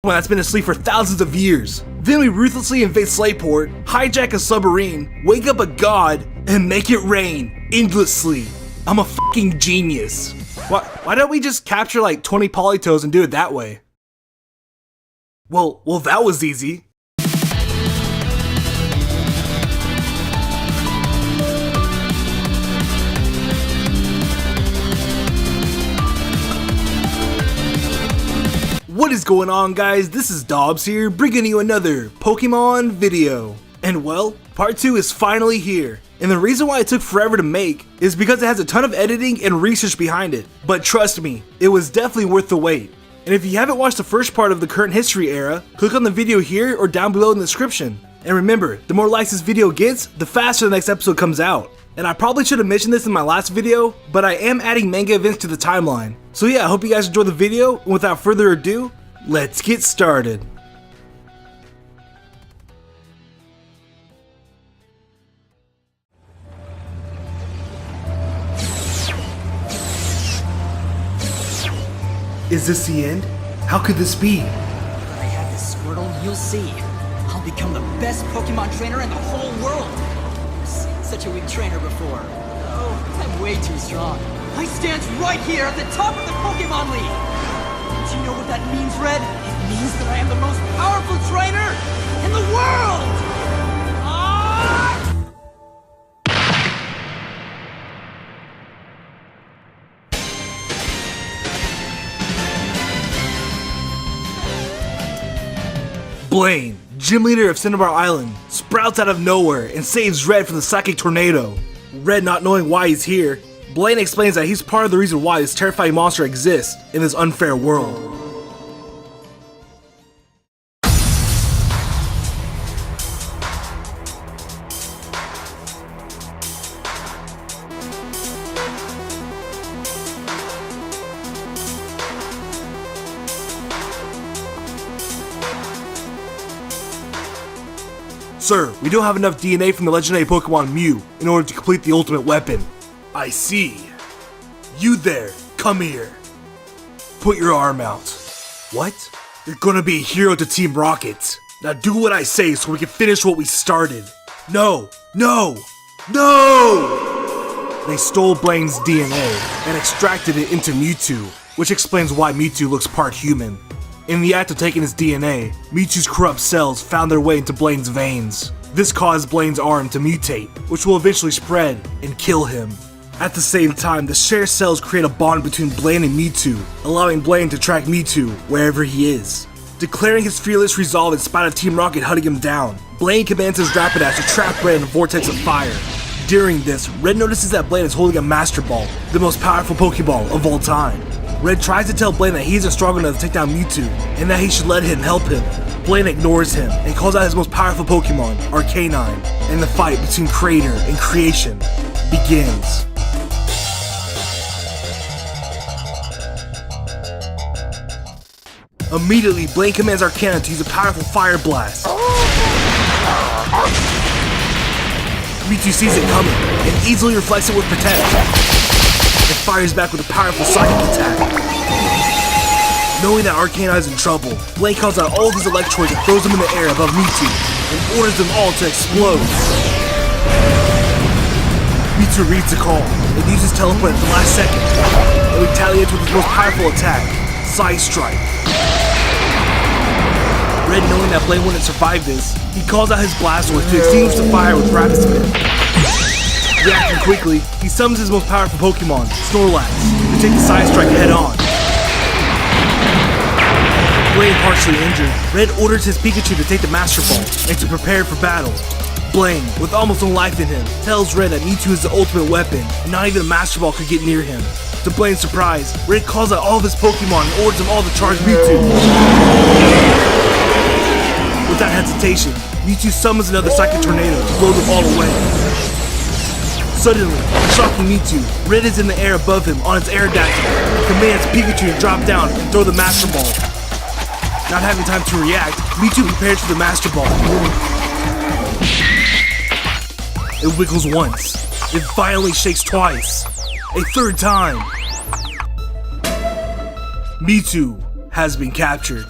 one that's been asleep for thousands of years. Then we ruthlessly invade Slateport, hijack a submarine, wake up a god, and make it rain endlessly. I'm a fucking genius. Why don't we just capture like 20 Polytoes and do it that way? Well, that was easy. What is going on, guys? This is Dobbs here, bringing you another Pokemon video. And well, part 2 is finally here. And the reason why it took forever to make is because it has a ton of editing and research behind it. But trust me, it was definitely worth the wait. And if you haven't watched the first part of the current history era, click on the video here or down below in the description. And remember, the more likes this video gets, the faster the next episode comes out. And I probably should have mentioned this in my last video, but I am adding manga events to the timeline. So yeah, I hope you guys enjoy the video, and without further ado, let's get started. Is this the end? How could this be? I have this Squirtle, you'll see. I'll become the best Pokemon trainer in the whole world. I've seen such a weak trainer before. Oh, I'm way too strong. I stand right here at the top of the Pokemon League. Do you know what that means, Red? It means that I am the most powerful trainer in the world! Ah! Blaine, gym leader of Cinnabar Island, sprouts out of nowhere and saves Red from the psychic tornado. Red not knowing why he's here, Blaine explains that he's part of the reason why this terrifying monster exists in this unfair world. Sir, we don't have enough DNA from the legendary Pokemon Mew in order to complete the ultimate weapon. I see. You there, come here. Put your arm out. What? You're gonna be a hero to Team Rocket. Now do what I say so we can finish what we started. No! They stole Blaine's DNA and extracted it into Mewtwo, which explains why Mewtwo looks part human. In the act of taking his DNA, Mewtwo's corrupt cells found their way into Blaine's veins. This caused Blaine's arm to mutate, which will eventually spread and kill him. At the same time, the shared cells create a bond between Blaine and Mewtwo, allowing Blaine to track Mewtwo wherever he is. Declaring his fearless resolve in spite of Team Rocket hunting him down, Blaine commands his Rapidash to trap Red in a vortex of fire. During this, Red notices that Blaine is holding a Master Ball, the most powerful Pokeball of all time. Red tries to tell Blaine that he isn't strong enough to take down Mewtwo, and that he should let him help him. Blaine ignores him, and calls out his most powerful Pokemon, Arcanine, and the fight between Creator and Creation begins. Immediately, Blaine commands Arcanine to use a powerful Fire Blast. Mewtwo sees it coming, and easily reflects it with Protect. It fires back with a powerful psychic attack. Knowing that Arcanine is in trouble, Blaine calls out all of his Electroids and throws them in the air above Mewtwo, and orders them all to explode. Mewtwo reads the call, and uses Teleport at the last second, and retaliates with his most powerful attack, Side Strike. Red, knowing that Blaine wouldn't survive this, he calls out his Blastoise to extinguish the fire with Rapid Spin. Reacting quickly, he summons his most powerful Pokemon, Snorlax, to take the Side Strike head on. Blaine partially injured, Red orders his Pikachu to take the Master Ball and to prepare for battle. Blaine, with almost no life in him, tells Red that Mewtwo is the ultimate weapon, and not even a Master Ball could get near him. To Blaine's surprise, Red calls out all of his Pokemon and orders them all to charge Mewtwo. Without hesitation, Mewtwo summons another Psychic Tornado to blow them all away. Suddenly, shocking Mewtwo, Red is in the air above him on its Aerodactyl and commands Pikachu to drop down and throw the Master Ball. Not having time to react, Mewtwo prepares for the Master Ball. It wiggles once. It violently shakes twice. A third time. Mewtwo has been captured.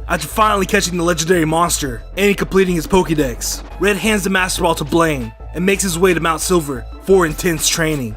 After finally catching the legendary monster and completing his Pokédex, Red hands the Master Ball to Blaine and makes his way to Mount Silver for intense training.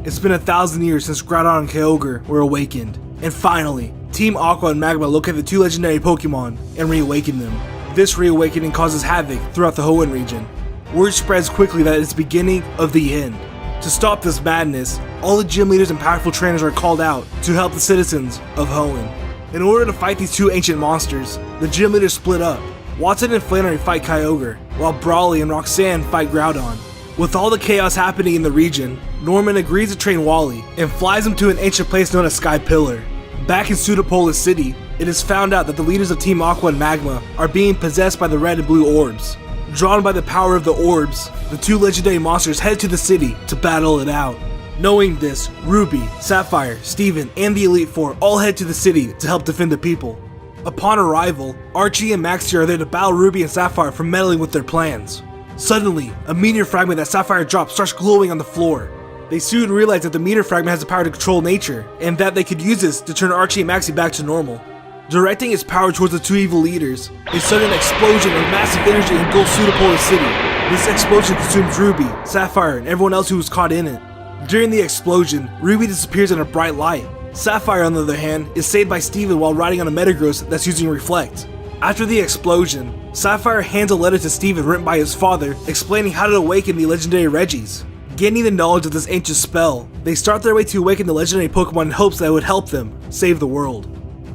It's been 1,000 years since Groudon and Kyogre were awakened, and finally, Team Aqua and Magma locate the two legendary Pokemon and reawaken them. This reawakening causes havoc throughout the Hoenn region. Word spreads quickly that it's the beginning of the end. To stop this madness, all the gym leaders and powerful trainers are called out to help the citizens of Hoenn. In order to fight these two ancient monsters, the gym leaders split up. Watson and Flannery fight Kyogre, while Brawly and Roxanne fight Groudon. With all the chaos happening in the region, Norman agrees to train Wally and flies him to an ancient place known as Sky Pillar. Back in Pseudopolis City, it is found out that the leaders of Team Aqua and Magma are being possessed by the red and blue orbs. Drawn by the power of the orbs, the two legendary monsters head to the city to battle it out. Knowing this, Ruby, Sapphire, Steven, and the Elite Four all head to the city to help defend the people. Upon arrival, Archie and Maxie are there to battle Ruby and Sapphire for meddling with their plans. Suddenly, a meteor fragment that Sapphire drops starts glowing on the floor. They soon realize that the meteor fragment has the power to control nature, and that they could use this to turn Archie and Maxie back to normal. Directing its power towards the two evil leaders, a sudden explosion of massive energy engulfs Pseudopolis City. This explosion consumes Ruby, Sapphire, and everyone else who was caught in it. During the explosion, Ruby disappears in a bright light. Sapphire, on the other hand, is saved by Steven while riding on a Metagross that's using Reflect. After the explosion, Sapphire hands a letter to Steven written by his father explaining how to awaken the legendary Reggies. Gaining the knowledge of this ancient spell, they start their way to awaken the legendary Pokemon in hopes that it would help them save the world.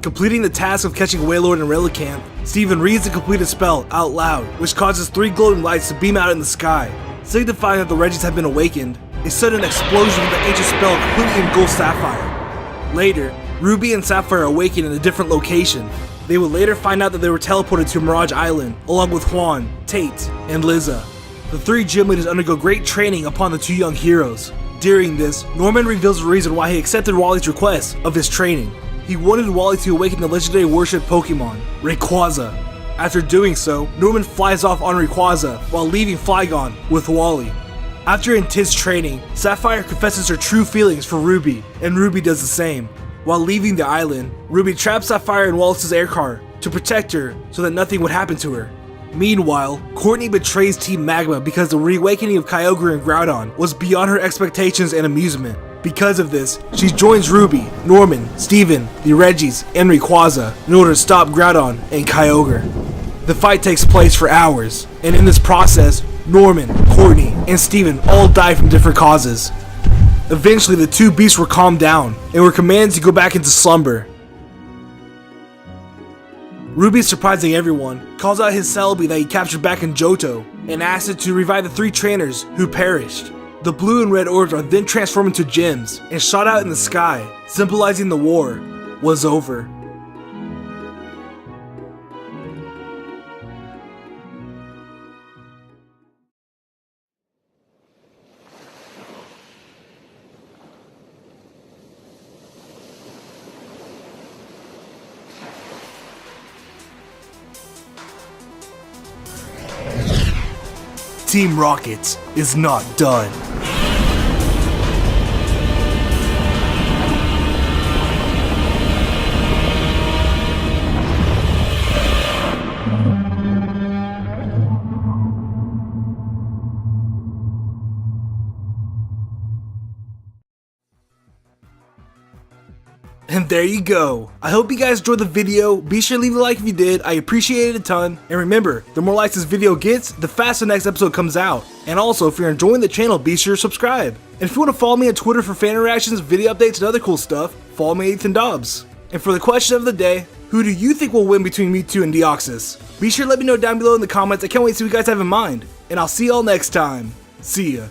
Completing the task of catching Wailord and Relicanth, Steven reads the completed spell out loud, which causes 3 glowing lights to beam out in the sky. Signifying that the Reggies have been awakened, a sudden explosion of the ancient spell completely engulfs Sapphire. Later, Ruby and Sapphire awaken in a different location. They would later find out that they were teleported to Mirage Island, along with Juan, Tate, and Liza. The 3 gym leaders undergo great training upon the 2 young heroes. During this, Norman reveals the reason why he accepted Wally's request of his training. He wanted Wally to awaken the legendary worshipped Pokemon, Rayquaza. After doing so, Norman flies off on Rayquaza while leaving Flygon with Wally. After intense training, Sapphire confesses her true feelings for Ruby, and Ruby does the same. While leaving the island, Ruby traps Sapphire in Wallace's air car to protect her so that nothing would happen to her. Meanwhile, Courtney betrays Team Magma because the reawakening of Kyogre and Groudon was beyond her expectations and amusement. Because of this, she joins Ruby, Norman, Steven, the Reggies, and Rayquaza in order to stop Groudon and Kyogre. The fight takes place for hours, and in this process, Norman, Courtney, and Steven all die from different causes. Eventually, the 2 beasts were calmed down and were commanded to go back into slumber. Ruby, surprising everyone, calls out his Celebi that he captured back in Johto and asks it to revive the 3 trainers who perished. The blue and red orbs are then transformed into gems and shot out in the sky, symbolizing the war was over. Team Rocket is not done. And there you go. I hope you guys enjoyed the video. Be sure to leave a like if you did. I appreciate it a ton. And remember, the more likes this video gets, the faster the next episode comes out. And also, if you're enjoying the channel, be sure to subscribe. And if you want to follow me on Twitter for fan interactions, video updates, and other cool stuff, follow me at Ethan Dobbs. And for the question of the day, who do you think will win between Mewtwo and Deoxys? Be sure to let me know down below in the comments. I can't wait to see what you guys have in mind. And I'll see y'all next time. See ya.